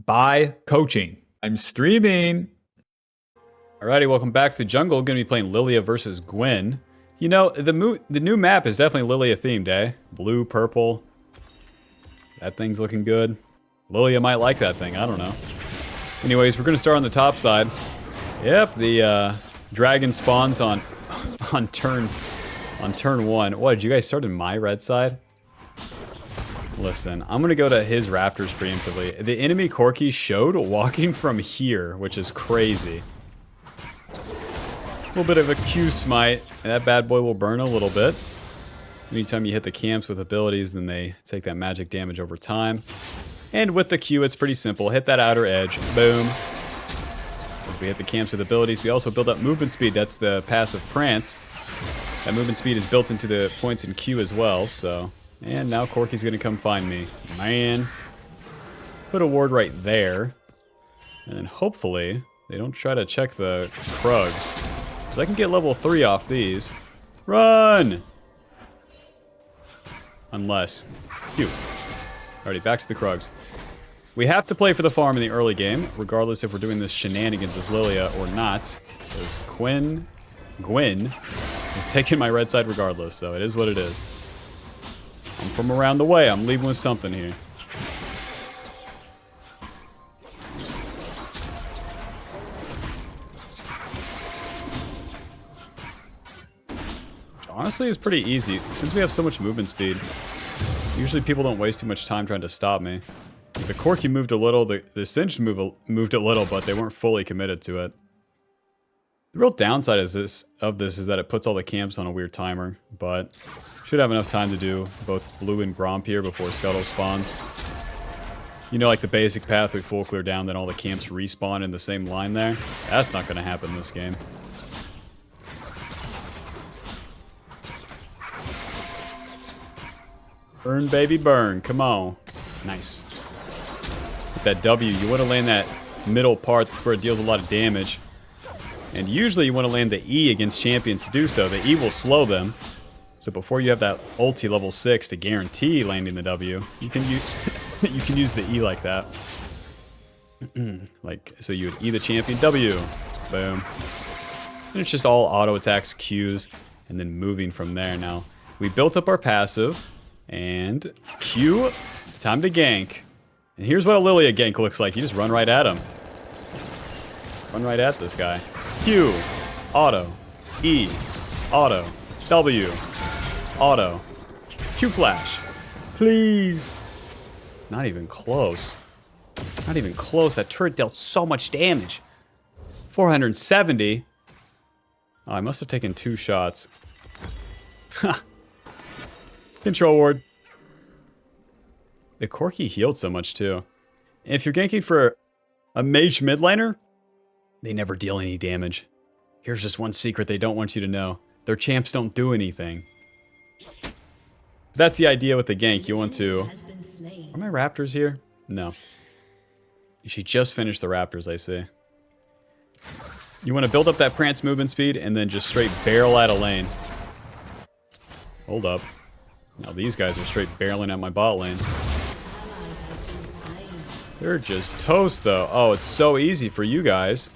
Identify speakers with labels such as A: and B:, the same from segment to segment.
A: by coaching. I'm streaming. Alrighty, welcome back to the jungle. Gonna be playing Lilia versus Gwen. You know, the new map is definitely Lilia themed, eh? Blue, purple. That thing's looking good. Lilia might like that thing, I don't know. Anyways, we're gonna start on the top side. Yep, the dragon spawns on turn 1. What, did you guys start in my red side? Listen, I'm gonna go to his raptors preemptively. The enemy Corki showed walking from here, which is crazy. A little bit of a Q smite, and that bad boy will burn a little bit. Anytime you hit the camps with abilities, then they take that magic damage over time. And with the Q, it's pretty simple. Hit that outer edge, boom. As we hit the camps with abilities, we also build up movement speed. That's the passive Prance. That movement speed is built into the points in Q as well, so... And now Corki's gonna come find me. Man. Put a ward right there. And then hopefully, they don't try to check the Krugs. Because I can get level 3 off these. Run! Unless... Phew. Alrighty, back to the Krugs. We have to play for the farm in the early game, regardless if we're doing this shenanigans as Lilia or not. Because Gwen is taking my red side regardless, so it is what it is. I'm from around the way. I'm leaving with something here. Which honestly is pretty easy. Since we have so much movement speed, usually people don't waste too much time trying to stop me. The Corki moved a little, the Singed moved a little, but they weren't fully committed to it. The real downside of this is that it puts all the camps on a weird timer, but should have enough time to do both Blue and Gromp here before Scuttle spawns. You know, like the basic path we full clear down, then all the camps respawn in the same line there? That's not going to happen this game. Burn, baby, burn. Come on. Nice. With that W, you want to land that middle part. That's where it deals a lot of damage. And usually you want to land the E against champions to do so. The E will slow them. So before you have that ulti level 6 to guarantee landing the W, you can use you can use the E like that. Like, so you would E the champion, W. Boom. And it's just all auto attacks, Qs, and then moving from there. Now, we built up our passive, and Q, time to gank. And here's what a Lilia gank looks like. You just run right at him. Run right at this guy. Q, auto, E, auto, W, auto, Q flash, please. Not even close. Not even close. That turret dealt so much damage. 470. Oh, I must have taken 2 shots. Ha. Control ward. The Corki healed so much too. If you're ganking for a mage mid laner, they never deal any damage. Here's just one secret they don't want you to know. Their champs don't do anything. That's the idea with the gank. You want to... Are my raptors here? No. She just finished the raptors, I see. You want to build up that Prance movement speed and then just straight barrel out of lane. Hold up. Now these guys are straight barreling at my bot lane. They're just toast, though. Oh, it's so easy for you guys.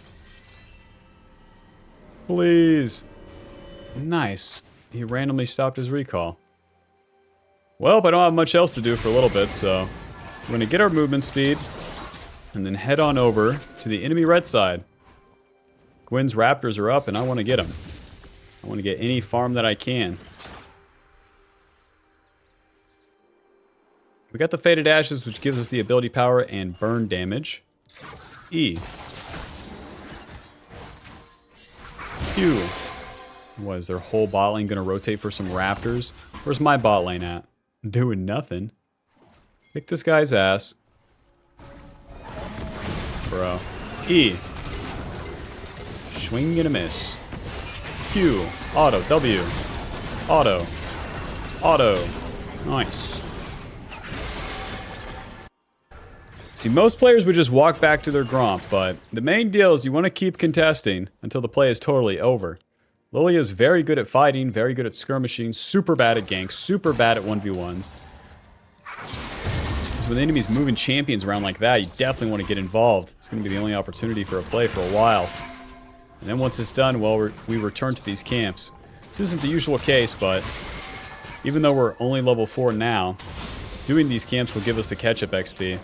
A: Please. Nice. He randomly stopped his recall. Well, but I don't have much else to do for a little bit, so... We're going to get our movement speed, and then head on over to the enemy red side. Gwen's raptors are up, and I want to get them. I want to get any farm that I can. We got the Faded Ashes, which gives us the ability power and burn damage. E. Q. What, is their whole bot lane going to rotate for some raptors? Where's my bot lane at? Doing nothing. Kick this guy's ass. Bro. E. Swing and a miss. Q. Auto. W. Auto. Auto. Nice. See, most players would just walk back to their Gromp, but the main deal is you want to keep contesting until the play is totally over. Lilia is very good at fighting, very good at skirmishing, super bad at ganks, super bad at 1v1s. So when the enemy's moving champions around like that, you definitely want to get involved. It's going to be the only opportunity for a play for a while. And then once it's done, well, we return to these camps. This isn't the usual case, but even though we're only level 4 now, doing these camps will give us the catch-up XP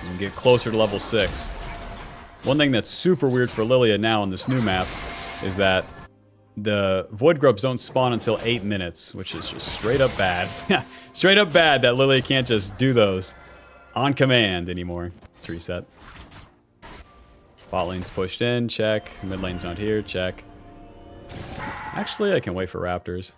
A: and get closer to level 6. One thing that's super weird for LILLIA now on this new map is that the Void Grubs don't spawn until 8 minutes, which is just straight up bad. Straight up bad that LILLIA can't just do those on command anymore. Let's reset. Bot lane's pushed in, check. Mid lane's not here, check. Actually, I can wait for Raptors.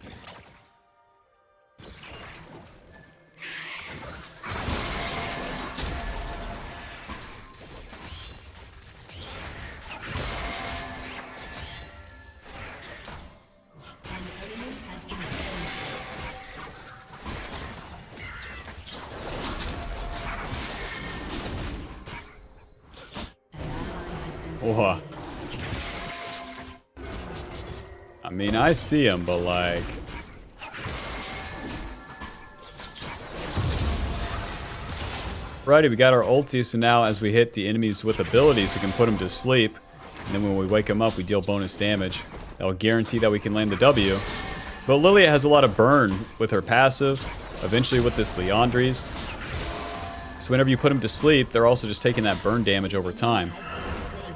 A: Whoa. I mean, I see him, but like... Righty, we got our ulti, so now as we hit the enemies with abilities, we can put them to sleep. And then when we wake them up, we deal bonus damage. That will guarantee that we can land the W. But LILLIA has a lot of burn with her passive, eventually with this Leandries. So whenever you put them to sleep, they're also just taking that burn damage over time.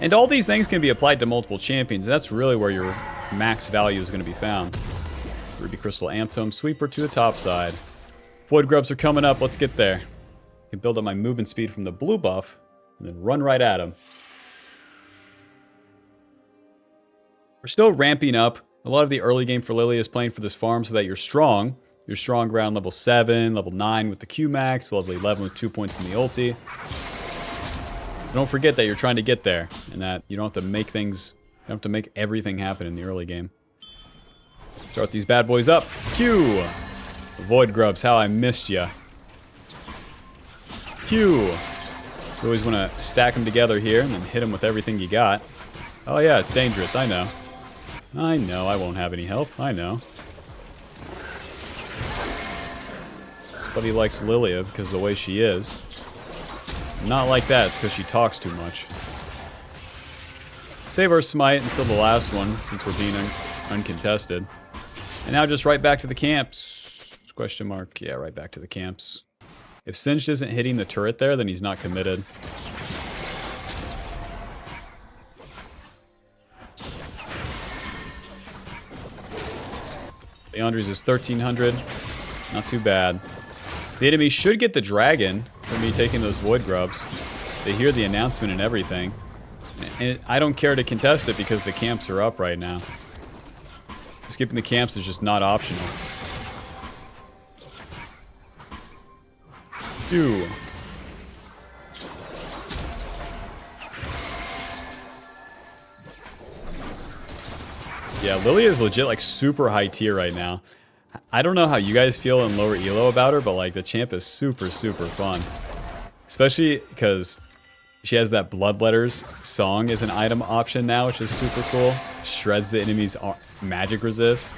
A: And all these things can be applied to multiple champions, and that's really where your max value is going to be found. Ruby Crystal Amptome, Sweeper to the top side. Void Grubs are coming up, let's get there. I can build up my movement speed from the blue buff, and then run right at them. We're still ramping up. A lot of the early game for LILLIA is playing for this farm so that you're strong. You're strong around level 7, level 9 with the Q max, level 11 with 2 points in the ulti. So don't forget that you're trying to get there, and that you don't have to make things, you don't have to make everything happen in the early game. Start these bad boys up. Q! Void Grubs, how I missed ya. Q! You always want to stack them together here, and then hit them with everything you got. Oh yeah, it's dangerous, I know. I know, I won't have any help, I know. But he likes LILLIA because of the way she is. Not like that, it's because she talks too much. Save our smite until the last one, since we're being uncontested. And now just right back to the camps. Question mark. Yeah, right back to the camps. If Singed isn't hitting the turret there, then he's not committed. Leandries is 1300. Not too bad. The enemy should get the dragon from me taking those Void Grubs. They hear the announcement and everything. And I don't care to contest it because the camps are up right now. Skipping the camps is just not optional. Do. Yeah, LILLIA is legit like super high tier right now. I don't know how you guys feel in lower elo about her, but like the champ is super, super fun. Especially because she has that Bloodletters song as an item option now, which is super cool. Shreds the enemy's magic resist.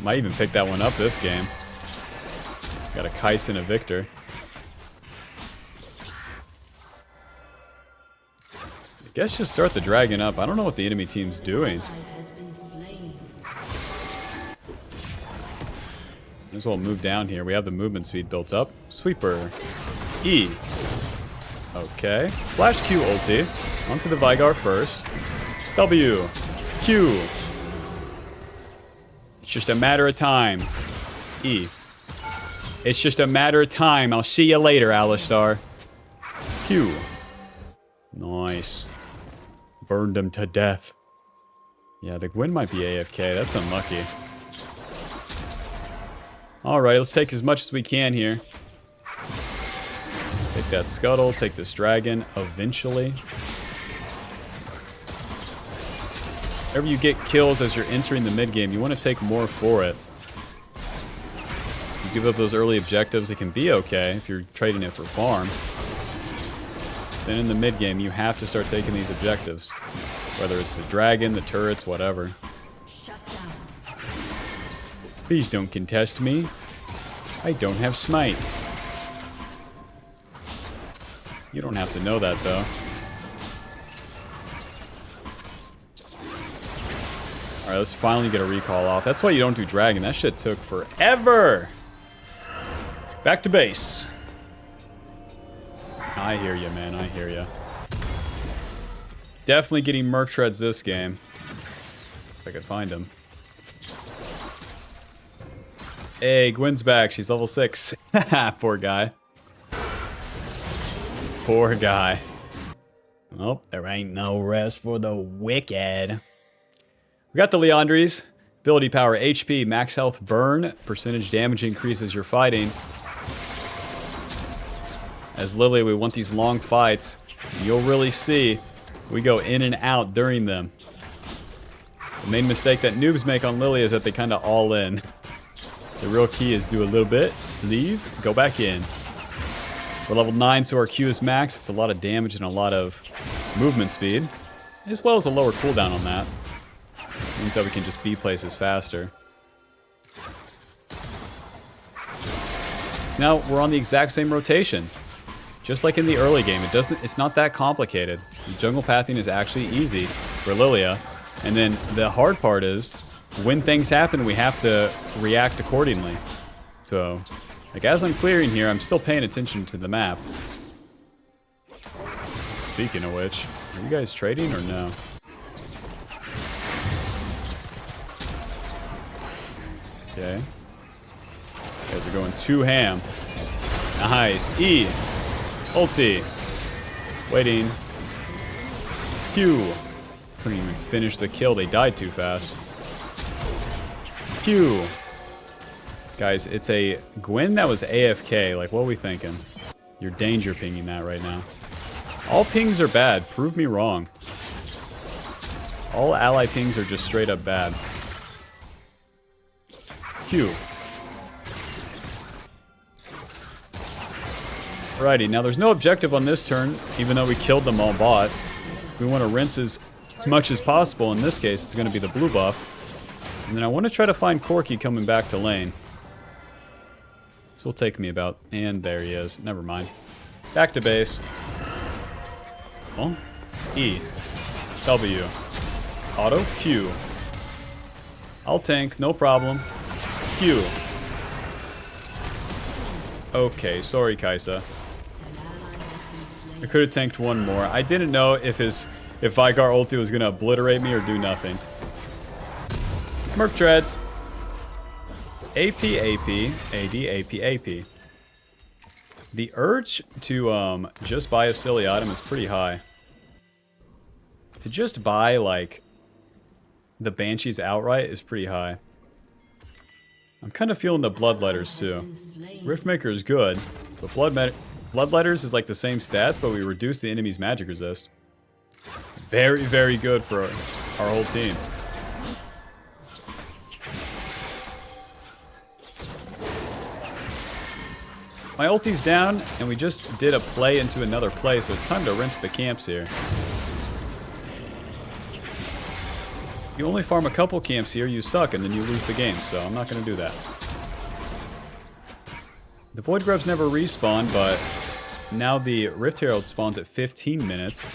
A: Might even pick that one up this game. Got a Kais and a Victor. I guess just start the dragon up. I don't know what the enemy team's doing. Might as well move down here. We have the movement speed built up. Sweeper. E. Okay. Flash Q ulti. Onto the Vigar first. W. Q. It's just a matter of time. E. It's just a matter of time. I'll see you later, Alistar. Q. Nice. Burned him to death. Yeah, the Gwen might be AFK. That's unlucky. Alright, let's take as much as we can here. Take that scuttle, take this dragon, eventually. Whenever you get kills as you're entering the mid-game, you want to take more for it. You give up those early objectives, it can be okay if you're trading it for farm. Then in the mid-game, you have to start taking these objectives. Whether it's the dragon, the turrets, whatever. Please don't contest me. I don't have smite. You don't have to know that, though. Alright, let's finally get a recall off. That's why you don't do dragon. That shit took forever. Back to base. I hear you, man. I hear you. Definitely getting Merc Treads this game. If I could find him. Hey, Gwen's back. She's level 6. Poor guy. Poor guy. Oh, there ain't no rest for the wicked. We got the Leandries. Ability power, HP, max health, burn. Percentage damage increases you're fighting. As Lily, we want these long fights. You'll really see we go in and out during them. The main mistake that noobs make on Lily is that they kind of all in. The real key is do a little bit, leave, go back in. We're level 9, so our Q is max. It's a lot of damage and a lot of movement speed, as well as a lower cooldown on that. Means that we can just be places faster. So now we're on the exact same rotation. Just like in the early game, it's not that complicated. The jungle pathing is actually easy for LILLIA. And then the hard part is, when things happen, we have to react accordingly. So, like as I'm clearing here, I'm still paying attention to the map. Speaking of which, are you guys trading or no? Okay. You guys are going too ham. Nice. E. Ulti. Waiting. Q. Couldn't even finish the kill. They died too fast. Q. Guys, it's a Gwen that was AFK. Like, what are we thinking? You're danger pinging that right now. All pings are bad. Prove me wrong. All ally pings are just straight up bad. Q. Alrighty, now there's no objective on this turn, even though we killed them all bot. We want to rinse as much as possible. In this case, it's going to be the blue buff. And then I want to try to find Corki coming back to lane. This will take me about... And there he is. Never mind. Back to base. Well, E. W. Auto. Q. I'll tank. No problem. Q. Okay, sorry, Kaisa. I could have tanked one more. I didn't know if Vigar ulti was going to obliterate me or do nothing. Merc Treads. AP, AP, AD, AP, AP. The urge to just buy a silly item is pretty high. To just buy, like, the Banshees outright is pretty high. I'm kind of feeling the Bloodletters, too. Riftmaker is good, but Bloodletters is like the same stats, but we reduce the enemy's magic resist. Very, very good for our whole team. My ulti's down, and we just did a play into another play, so it's time to rinse the camps here. You only farm a couple camps here, you suck, and then you lose the game, so I'm not going to do that. The Void Grubs never respawn, but now the Rift Herald spawns at 15 minutes.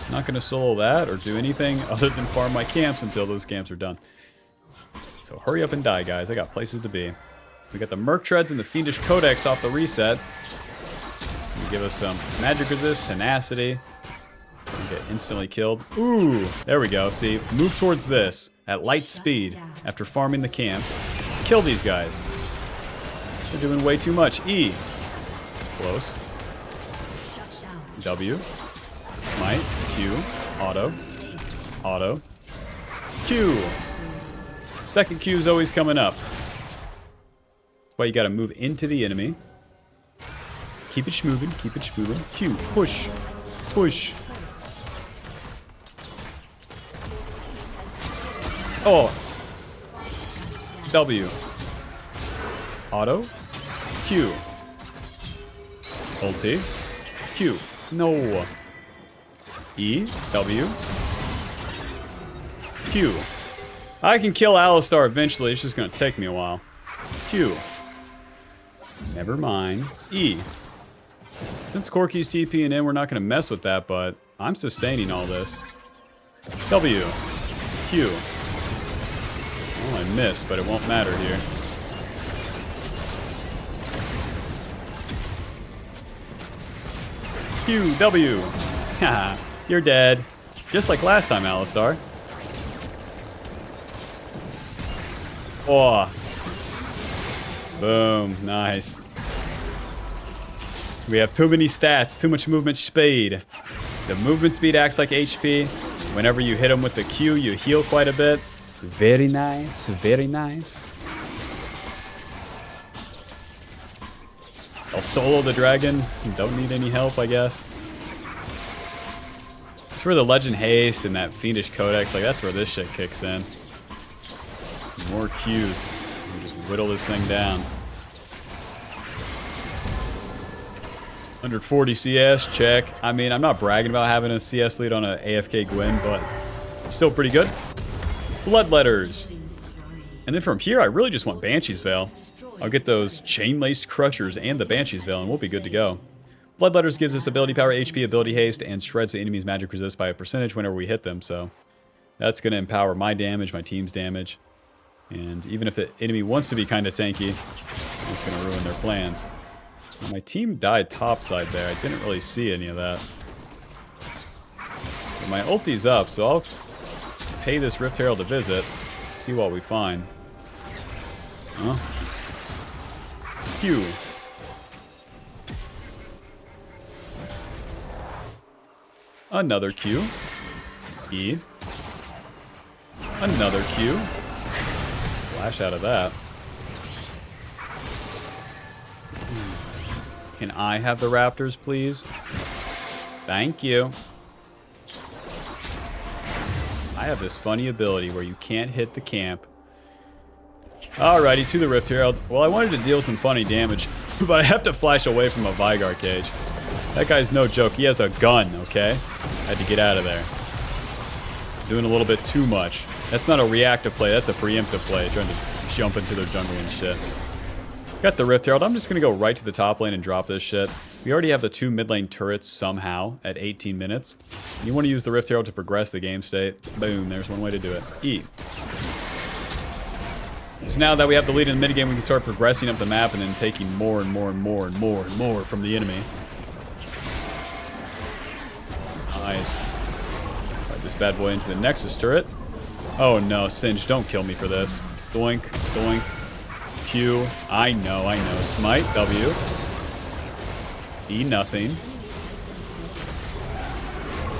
A: I'm not going to solo that or do anything other than farm my camps until those camps are done. So hurry up and die, guys. I got places to be. We got the Merc Treads and the Fiendish Codex off the reset. Give us some magic resist, tenacity. Get instantly killed. Ooh, there we go. See, move towards this at light speed after farming the camps. Kill these guys. They're doing way too much. E. Close. W. Smite. Q. Auto. Auto. Q. Second Q is always coming up. Well, you gotta move into the enemy. Keep it schmoving, keep it schmoving. Q, push, push. Oh. W. Auto. Q. Ulti. Q. No. E. W. Q. I can kill Alistar eventually, it's just gonna take me a while. Q. Never mind. E. Since Corky's TPing in, we're not going to mess with that, but I'm sustaining all this. W. Q. Oh, I missed, but it won't matter here. Q, W. Haha, you're dead. Just like last time, Alistar. Oh. Boom, nice. We have too many stats, too much movement speed. The movement speed acts like HP. Whenever you hit him with the Q, you heal quite a bit. Very nice, very nice. I'll solo the dragon. Don't need any help, I guess. It's for the Legend Haste and that Fiendish Codex. Like, that's where this shit kicks in. More Qs. We just whittle this thing down. 140 CS, check. I mean, I'm not bragging about having a CS lead on an AFK Gwyn, but still pretty good. Bloodletters. And then from here, I really just want Banshee's Veil. I'll get those Chain-Laced Crushers and the Banshee's Veil, and we'll be good to go. Bloodletters gives us ability power, HP, ability haste, and shreds the enemy's magic resist by a percentage whenever we hit them, so that's going to empower my damage, my team's damage. And even if the enemy wants to be kind of tanky, it's going to ruin their plans. My team died topside there. I didn't really see any of that. But my ulti's up, so I'll pay this Rift Herald a visit. See what we find. Huh? Q. Another Q. E. Another Q. Flash out of that. Can I have the raptors, please? Thank you. I have this funny ability where you can't hit the camp. Alrighty, to the Rift Herald. Well, I wanted to deal some funny damage, but I have to flash away from a Vygar cage. That guy's no joke. He has a gun, okay? I had to get out of there. Doing a little bit too much. That's not a reactive play, that's a preemptive play. Trying to jump into their jungle and shit. Got the Rift Herald. I'm just going to go right to the top lane and drop this shit. We already have the 2 mid lane turrets somehow at 18 minutes. You want to use the Rift Herald to progress the game state. Boom, there's one way to do it. E. So now that we have the lead in the mid game, we can start progressing up the map and then taking more and more and more and more and more from the enemy. Nice. Ride this bad boy into the Nexus turret. Oh no, Singe, don't kill me for this. Doink, doink. Q. I know. Smite, W. E nothing.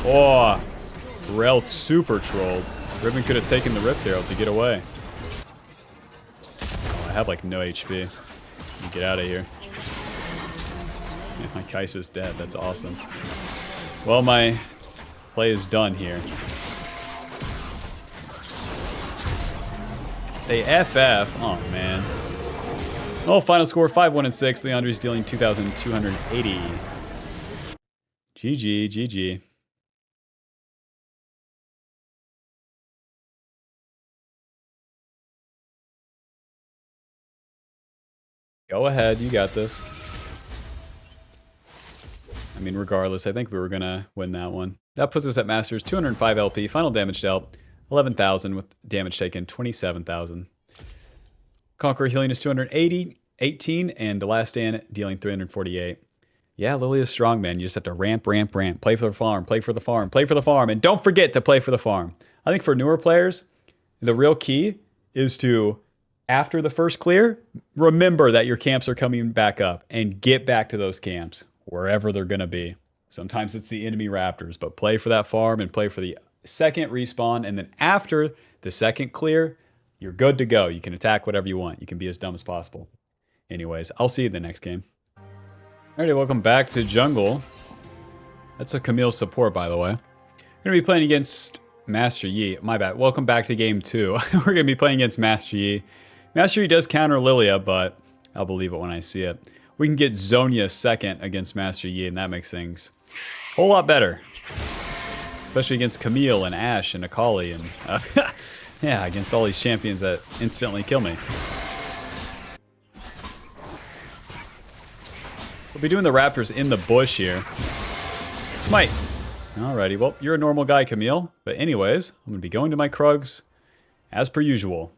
A: Oh, Rel super trolled. Ribbon could have taken the Rift Herald to get away. Oh, I have like no HP. Get out of here. Yeah, my Kai'Sa's dead. That's awesome. Well, my play is done here. They FF. Oh, man. Oh, final score 5-1-6. Leandre's dealing 2,280. GG, GG. Go ahead, you got this. I mean, regardless, I think we were gonna win that one. That puts us at Masters 205 LP. Final damage dealt 11,000 with damage taken 27,000. Conqueror healing is 280, 18, and the last stand dealing 348. Yeah, LILLIA's strong, man. You just have to ramp, ramp, ramp. Play for the farm, play for the farm, play for the farm, and don't forget to play for the farm. I think for newer players, the real key is to, after the first clear, remember that your camps are coming back up and get back to those camps, wherever they're going to be. Sometimes it's the enemy raptors, but play for that farm and play for the second respawn, and then after the second clear, you're good to go. You can attack whatever you want. You can be as dumb as possible. Anyways, I'll see you in the next game. Alrighty, welcome back to Jungle. That's a Camille support, by the way. We're going to be playing against Master Yi. My bad. Welcome back to game 2. We're going to be playing against Master Yi. Master Yi does counter LILLIA, but I'll believe it when I see it. We can get Zhonya second against Master Yi, and that makes things a whole lot better. Especially against Camille and Ashe and Akali and yeah, against all these champions that instantly kill me. We'll be doing the Raptors in the bush here. Smite. Alrighty, well, you're a normal guy, Camille. But anyways, I'm going to be going to my Krugs as per usual.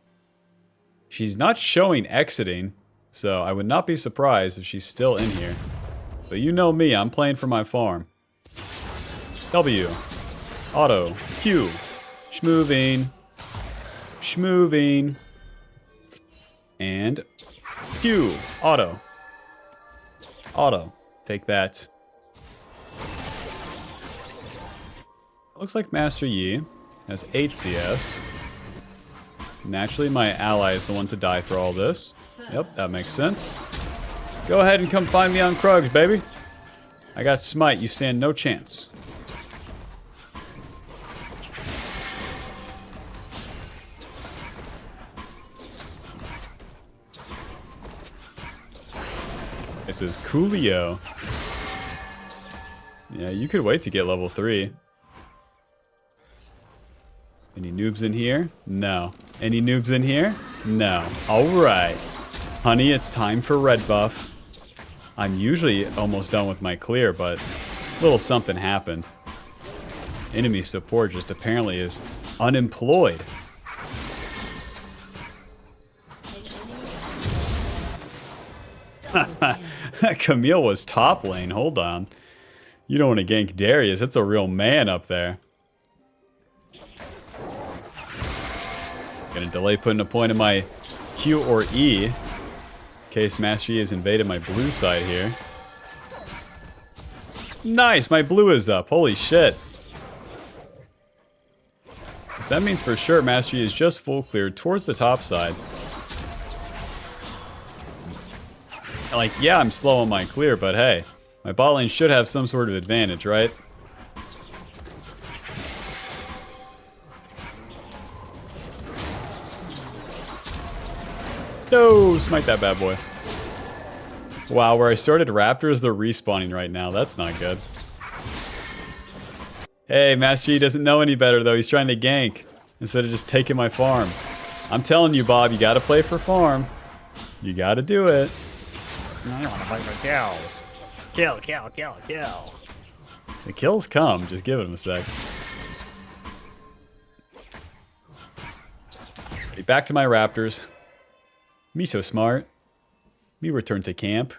A: She's not showing exiting, so I would not be surprised if she's still in here. But you know me, I'm playing for my farm. W. Auto. Q. Schmoving. Schmoving. And Q. Auto. Auto. Take that. Looks like Master Yi has 8 CS. Naturally, my ally is the one to die for all this. Yep, that makes sense. Go ahead and come find me on Krugs, baby. I got Smite. You stand no chance. This is Coolio. Yeah, you could wait to get level 3. Any noobs in here? No. Any noobs in here? No. Alright. Honey, it's time for red buff. I'm usually almost done with my clear, but a little something happened. Enemy support just apparently is unemployed. Camille was top lane. Hold on. You don't want to gank Darius. That's a real man up there. Gonna delay putting a point in my Q or E in case Master Yi has invaded my blue side here. Nice, my blue is up. Holy shit. So that means for sure Master Yi is just full cleared towards the top side. Like, yeah, I'm slow on my clear, but hey, my bot lane should have some sort of advantage, right? No, smite that bad boy. Wow, where I started Raptors, they're respawning right now. That's not good. Hey, Master Yi doesn't know any better, though. He's trying to gank instead of just taking my farm. I'm telling you, Bob, you gotta play for farm. You gotta do it.
B: I want to play for kills. Kill, kill, kill, kill.
A: The kills come. Just give them a sec. Okay, back to my Raptors. Me so smart. Me return to camp.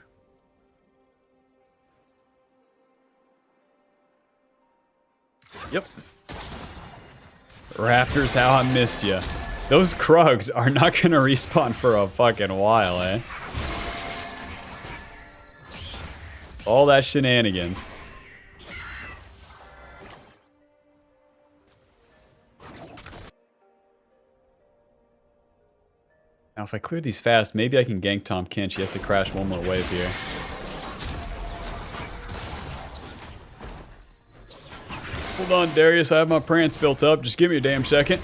A: Yep. Raptors, how I missed ya. Those Krugs are not gonna respawn for a fucking while, eh? All that shenanigans. Now, if I clear these fast, maybe I can gank Tom Kent. She has to crash one more wave here. Hold on, Darius. I have my prance built up. Just give me a damn second.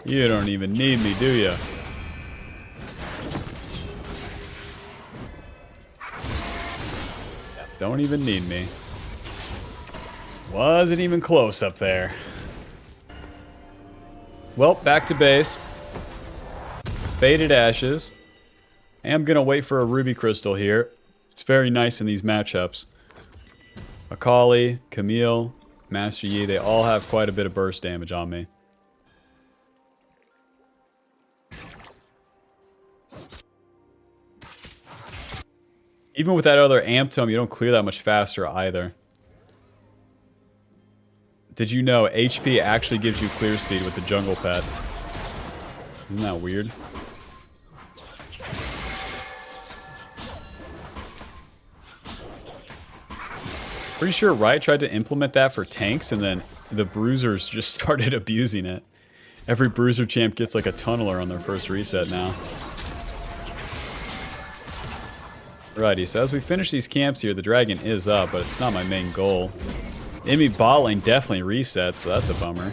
A: You don't even need me, do ya? Don't even need me. Wasn't even close up there. Well, back to base. Faded Ashes. I'm gonna wait for a Ruby Crystal here. It's very nice in these matchups. Akali, Camille, Master Yi, they all have quite a bit of burst damage on me. Even with that other Amp Tome, you don't clear that much faster either. Did you know HP actually gives you clear speed with the jungle pet? Isn't that weird? Pretty sure Riot tried to implement that for tanks and then the bruisers just started abusing it. Every bruiser champ gets like a tunneler on their first reset now. Alrighty, so as we finish these camps here, the dragon is up, but it's not my main goal. Enemy bot lane definitely resets, so that's a bummer.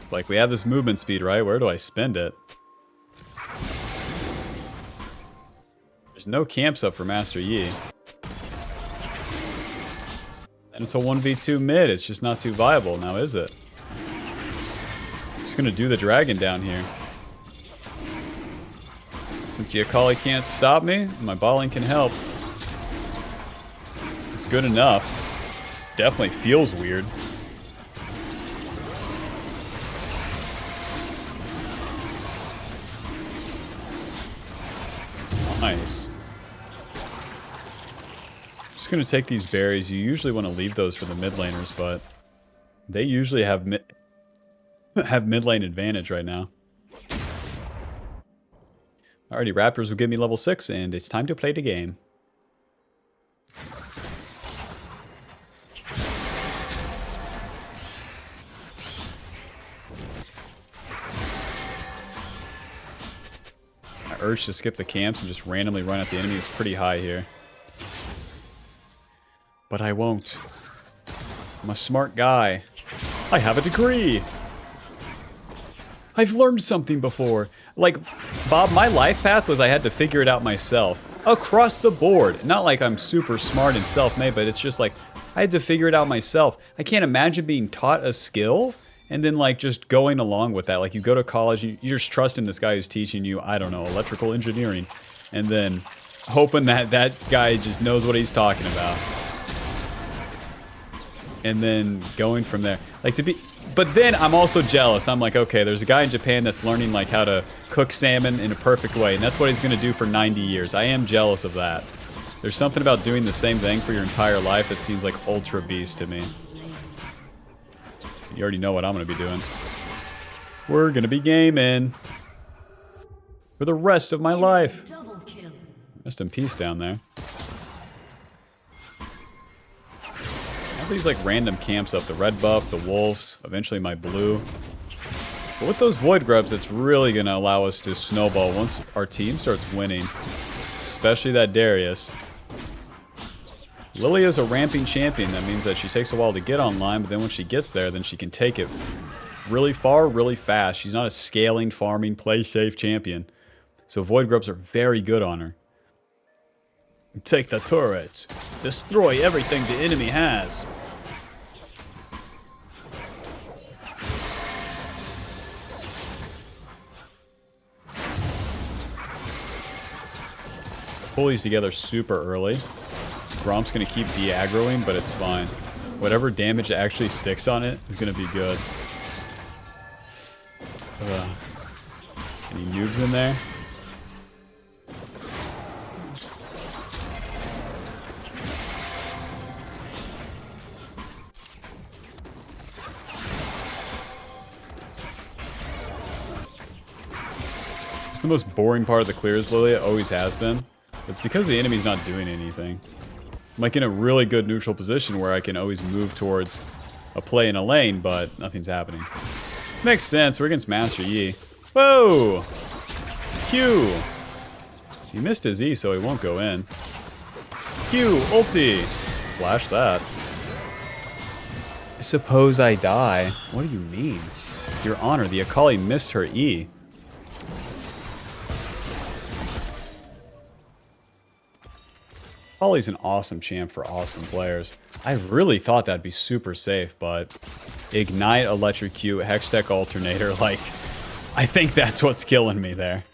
A: Like, we have this movement speed, right? Where do I spend it? There's no camps up for Master Yi. And it's a 1v2 mid. It's just not too viable now, is it? I'm just gonna do the dragon down here. Since the Akali can't stop me, my balling can help. It's good enough. Definitely feels weird. Nice. Just gonna take these berries. You usually want to leave those for the mid laners, but they usually have mid lane advantage right now. Alrighty, Raptors will give me level 6, and it's time to play the game. My urge to skip the camps and just randomly run at the enemy is pretty high here. But I won't. I'm a smart guy. I have a degree! I've learned something before. Like, Bob, my life path was I had to figure it out myself. Across the board. Not like I'm super smart and self-made, but it's just like, I had to figure it out myself. I can't imagine being taught a skill and then like just going along with that. Like you go to college, you're just trusting this guy who's teaching you, I don't know, electrical engineering. And then hoping that that guy just knows what he's talking about. And then going from there. Like to be... But then I'm also jealous. I'm like, okay, there's a guy in Japan that's learning like how to cook salmon in a perfect way, and that's what he's going to do for 90 years. I am jealous of that. There's something about doing the same thing for your entire life that seems like ultra beast to me. You already know what I'm going to be doing. We're going to be gaming for the rest of my life. Rest in peace down there. These like random camps up, the red buff, the wolves, eventually my blue. But with those void grubs, it's really gonna allow us to snowball once our team starts winning. Especially that Darius. Lillia's a ramping champion. That means that she takes a while to get online, but then when she gets there, then she can take it really far, really fast. She's not a scaling, farming, play safe champion. So void grubs are very good on her. Take the turrets. Destroy everything the enemy has. Pull these together super early. Gromp's gonna keep de-aggroing, but it's fine. Whatever damage actually sticks on it is gonna be good. Any noobs in there? It's the most boring part of the clears, Lilia. Always has been. It's because the enemy's not doing anything. I'm like in a really good neutral position where I can always move towards a play in a lane, but nothing's happening. Makes sense. We're against Master Yi. Whoa! Q! He missed his E, so he won't go in. Q! Ulti! Flash that. Suppose I die. What do you mean? Your Honor, the Akali missed her E. Akali's an awesome champ for awesome players. I really thought that'd be super safe, but Ignite, Electrocute, Hextech Alternator, like, I think that's what's killing me there.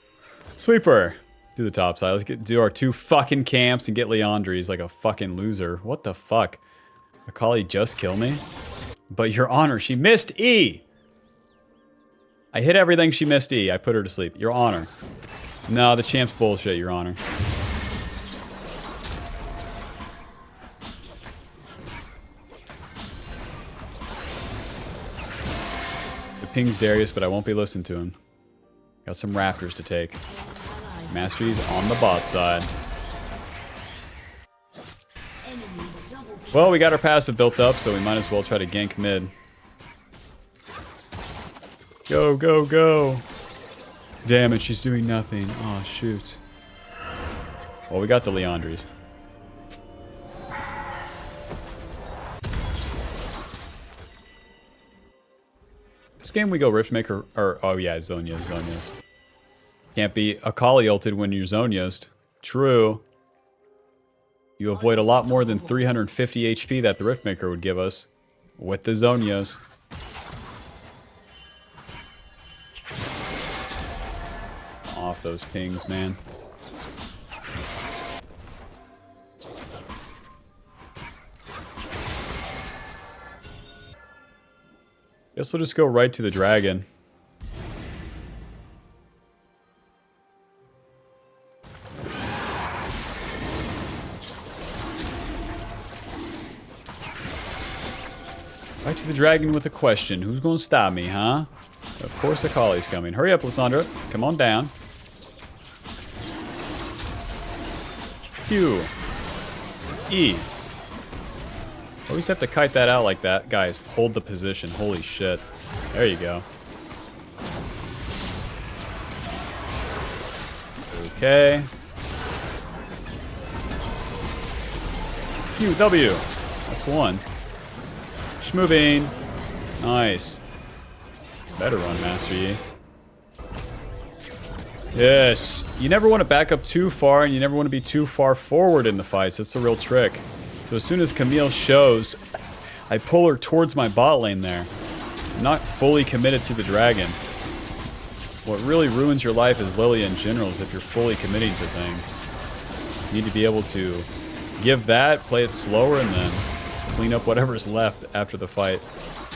A: Sweeper! Do the top side. Let's do our 2 fucking camps and get Leandries like a fucking loser. What the fuck? Akali just killed me? But Your Honor, she missed E! I hit everything, she missed E. I put her to sleep. Your Honor. No, the champ's bullshit, Your Honor. Pings Darius, but I won't be listening to him. Got some Raptors to take. Mastery's on the bot side. Well, we got our passive built up, so we might as well try to gank mid. Go, go, go. Damn it, she's doing nothing. Oh, shoot. Well, we got the Leandries. This game we go Riftmaker, or, oh yeah, Zhonya's. Can't be Akali ulted when you're Zhonya's. True. You avoid a lot more than 350 HP that the Riftmaker would give us with the Zhonya's. Off those pings, man. Guess we'll just go right to the dragon. Right to the dragon with a question. Who's going to stop me, huh? Of course Akali's coming. Hurry up, Lysandra. Come on down. Q. E. Always have to kite that out like that. Guys, hold the position. Holy shit. There you go. Okay. Q, W. That's one. Moving. Nice. Better run, Master Yi. Yes. You never want to back up too far, and you never want to be too far forward in the fights. That's a real trick. So as soon as Camille shows, I pull her towards my bot lane there. I'm not fully committed to the dragon. What really ruins your life as LILLIA in general is if you're fully committing to things. You need to be able to give that, play it slower, and then clean up whatever's left after the fight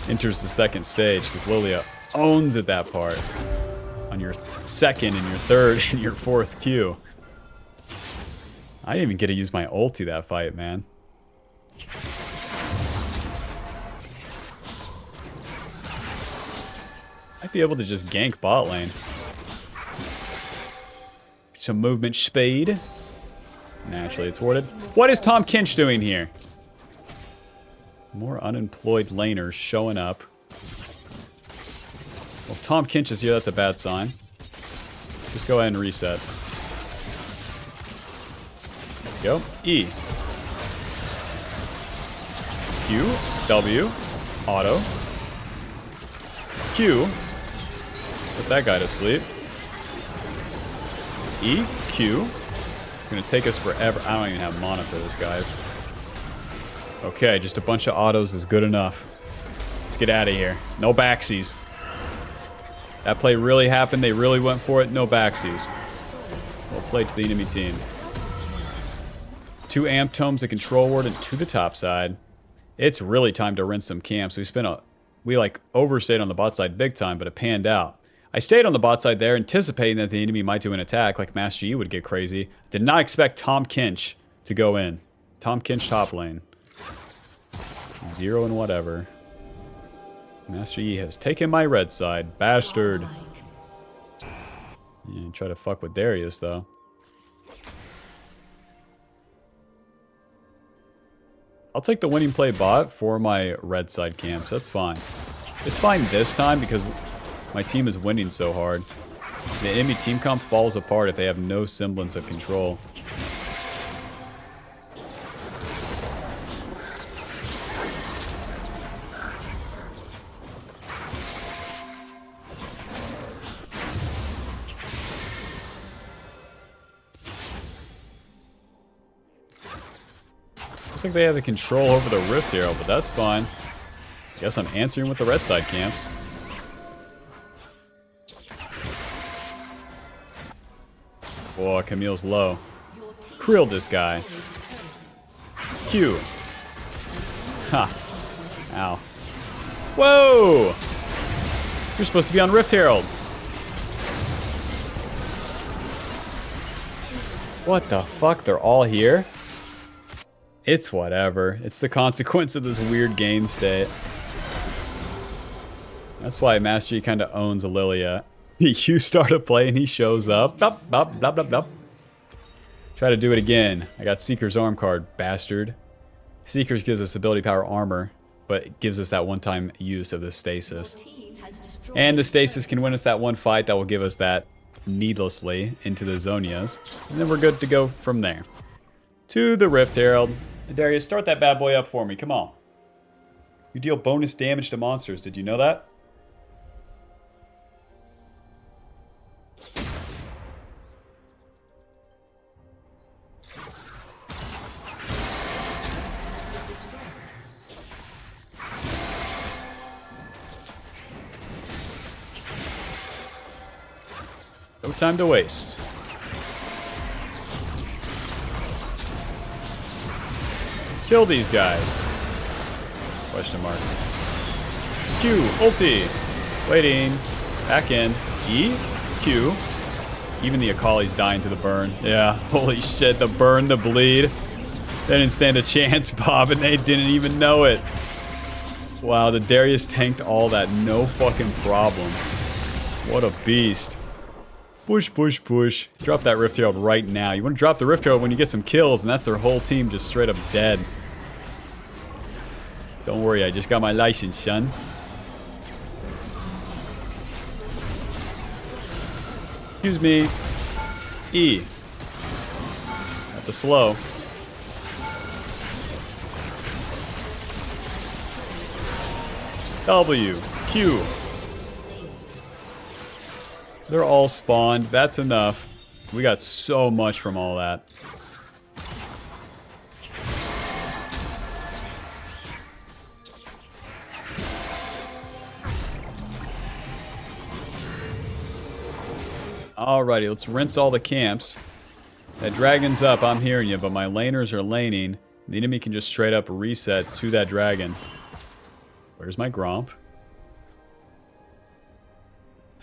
A: enters the second stage, because LILLIA owns at that part on your second and your third and your fourth Q. I didn't even get to use my ulti that fight, man. Might be able to just gank bot lane. Some movement speed. Naturally, it's warded. What is Tahm Kench doing here? More unemployed laners showing up. Well, if Tahm Kench is here, that's a bad sign. Just go ahead and reset. There we go. E. Q. W. Auto. Q. Put that guy to sleep. E. Q. It's gonna take us forever. I don't even have mana for this, guys. Okay, just a bunch of autos is good enough. Let's get out of here. No backsies. That play really happened. They really went for it. No backsies. Well played to the enemy team. 2 amp tomes, a control ward, and to the top side. It's really time to rinse some camps. We like overstayed on the bot side big time, but it panned out. I stayed on the bot side there, anticipating that the enemy might do an attack, like Master Yi would get crazy. Did not expect Tahm Kench to go in. Tahm Kench top lane. 0 and whatever. Master Yi has taken my red side. Bastard. Yeah, try to fuck with Darius, though. I'll take the winning play bot for my red side camps. That's fine. It's fine this time because my team is winning so hard. The enemy team comp falls apart if they have no semblance of control. Looks like they have the control over the Rift Arrow, but that's fine. Guess I'm answering with the red side camps. Oh, Camille's low. Krilled this guy. Q. Ha. Ow. Whoa! You're supposed to be on Rift Herald. What the fuck? They're all here? It's whatever. It's the consequence of this weird game state. That's why Master Yi kind of owns LILLIA. You start a play and he shows up. Bop, bop, bop, bop, bop. Try to do it again. I got Seeker's Arm card, bastard. Seeker's gives us ability power armor, but it gives us that one-time use of the stasis. And the stasis can win us that one fight that will give us that needlessly into the Zonias. And then we're good to go from there. To the Rift Herald. Darius, start that bad boy up for me. Come on. You deal bonus damage to monsters. Did you know that? No time to waste. Kill these guys. Question mark. Q, ulti. Waiting. Back in. E, Q. Even the Akali's dying to the burn. Yeah, holy shit, the burn, the bleed. They didn't stand a chance, Bob, and they didn't even know it. Wow, the Darius tanked all that, no fucking problem. What a beast. Push, push, push. Drop that Rift Herald right now. You want to drop the Rift Herald when you get some kills, and that's their whole team just straight up dead. Don't worry, I just got my license, son. Excuse me. E. At the slow. W. Q. They're all spawned. That's enough. We got so much from all that. Alrighty, let's rinse all the camps. That dragon's up, I'm hearing you, but my laners are laning. The enemy can just straight up reset to that dragon. Where's my Gromp?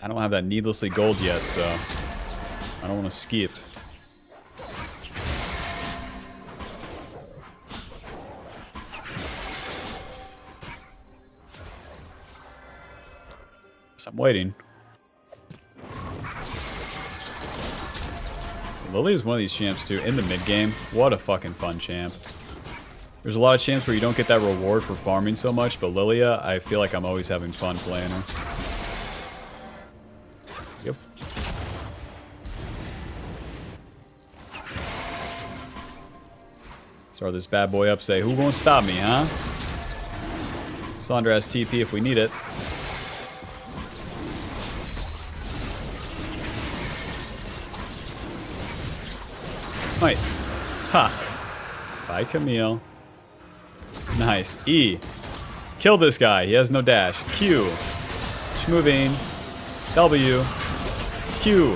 A: I don't have that needlessly gold yet, so I don't want to skip. So I'm waiting. Lily is one of these champs too, in the mid game. What a fucking fun champ. There's a lot of champs where you don't get that reward for farming so much, but LILLIA, I feel like I'm always having fun playing her. Yep. Start this bad boy up, say, who gonna stop me, huh? Sandra has TP if we need it. Smite. Ha. Bye, Camille. Nice. E. Kill this guy. He has no dash. Q. Moving. W. Q.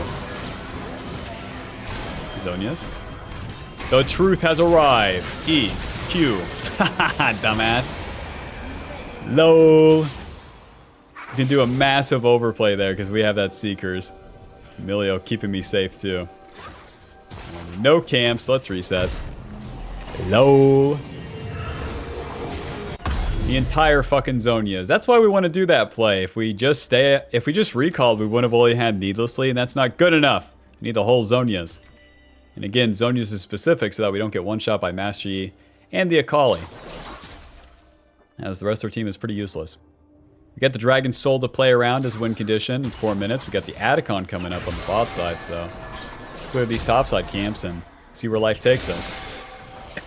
A: Zonias. The truth has arrived. E. Q. Haha, dumbass. LOL. You can do a massive overplay there because we have that Seekers. Emilio keeping me safe too. No camps. Let's reset. LOL. The entire fucking Zonias. That's why we want to do that play. If we just recalled, we wouldn't have only had needlessly, and that's not good enough. We need the whole Zonias. And again, Zonias is specific so that we don't get one shot by Master Yi and the Akali. As the rest of our team is pretty useless. We got the Dragon Soul to play around as win condition in 4 minutes. We got the Atacon coming up on the bot side, so let's clear these topside camps and see where life takes us.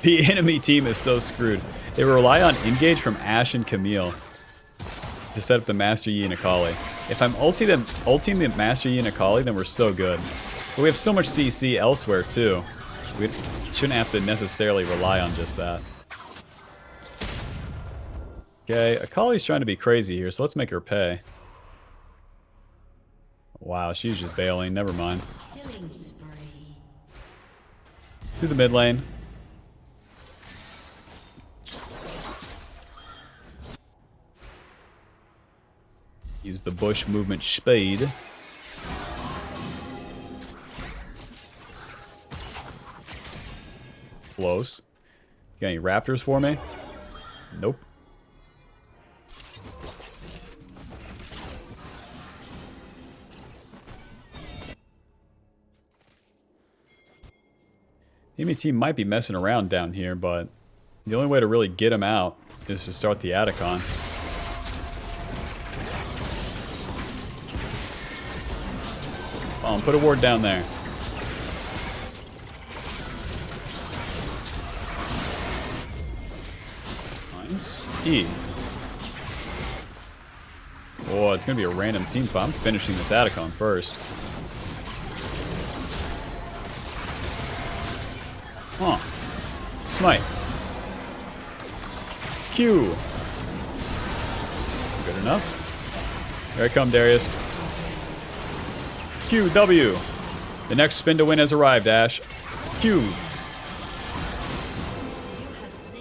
A: The enemy team is so screwed. They rely on engage from Ashe and Camille to set up the Master Yi and Akali. If I'm ulting the Master Yi and Akali, then we're so good. But we have so much CC elsewhere too. We shouldn't have to necessarily rely on just that. Okay, Akali's trying to be crazy here, so let's make her pay. Wow, she's just bailing. Never mind. To the mid lane. Use the bush movement speed. Close. Got any raptors for me? Nope. The enemy team might be messing around down here, but the only way to really get them out is to start the Atacon. Put a ward down there. Nice. E. Oh, it's going to be a random team fight. I'm finishing this Atacon first. Huh. Smite. Q. Good enough. Here I come, Darius. Q, W. The next spin to win has arrived, Ashe. Q.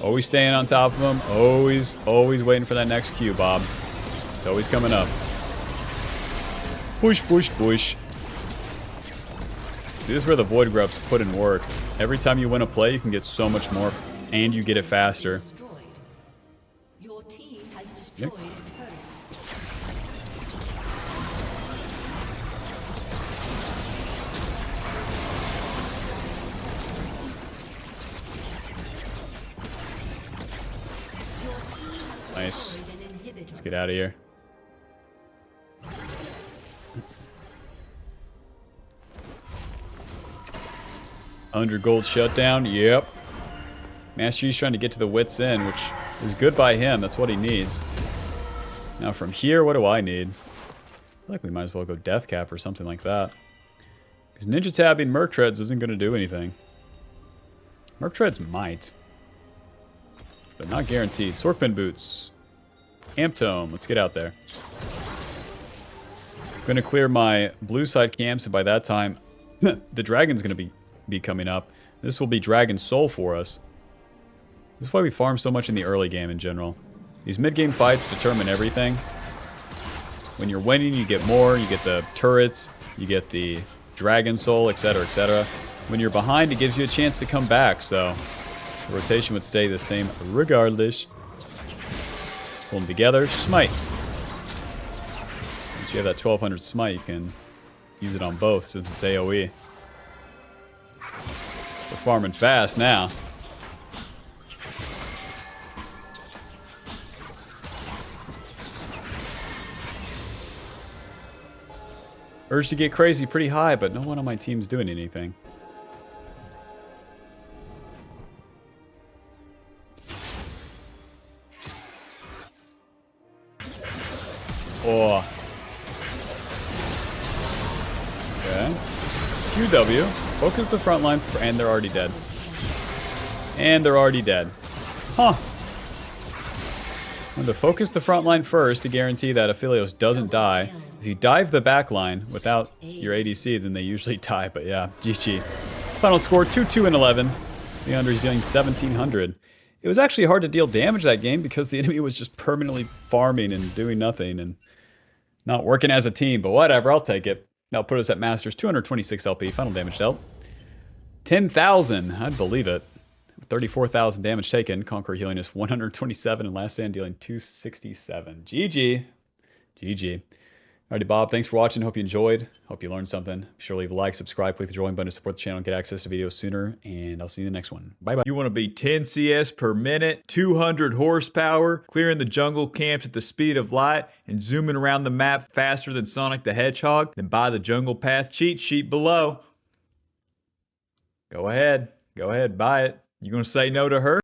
A: Always staying on top of him. Always waiting for that next Q, Bob. It's always coming up. Push, push, push. See, this is where the Void Grubs put in work. Every time you win a play, you can get so much more, and you get it faster.
C: Your team has destroyed a turret.
A: Nice. Let's get out of here. Under gold shutdown. Yep. Master Yi's trying to get to the wit's end, which is good by him. That's what he needs. Now from here, what do I need? I feel like we might as well go Death Cap or something like that. Because Ninja Tabbing Merc Treads isn't going to do anything. Merc Treads might. But not guaranteed. Sorkpin Boots. Amp Tome. Let's get out there. I'm going to clear my blue side camps, and by that time, the dragon's going to be coming up. This will be Dragon Soul for us. This is why we farm so much in the early game in general. These mid-game fights determine everything. When you're winning, you get more. You get the turrets. You get the Dragon Soul, etc., etc. When you're behind, it gives you a chance to come back, so the rotation would stay the same regardless. Pull them together. Smite. Once you have that 1200 smite, you can use it on both since it's AoE. We're farming fast now. Urge to get crazy pretty high, but no one on my team's doing anything. Oh. Okay. QW. Focus the front line, and they're already dead. And they're already dead. Huh. I'm going to focus the front line first to guarantee that Aphelios doesn't die. If you dive the back line without your ADC, then they usually die. But yeah, GG. Final score, 2-2 and 11. Leandre's dealing 1,700. It was actually hard to deal damage that game because the enemy was just permanently farming and doing nothing and not working as a team. But whatever, I'll take it. That'll put us at Masters, 226 LP. Final damage dealt. 10,000. I'd believe it. 34,000 damage taken. Conqueror healing is 127 and last stand dealing 267. GG. GG. Alrighty, Bob, thanks for watching. Hope you enjoyed. Hope you learned something. Be sure to leave a like, subscribe, click the join button to support the channel and get access to videos sooner. And I'll see you in the next one. Bye-bye.
D: You want to be 10 CS per minute, 200 horsepower, clearing the jungle camps at the speed of light, and zooming around the map faster than Sonic the Hedgehog? Then buy the Jungle Path cheat sheet below. Go ahead. Go ahead, buy it. You gonna say no to her?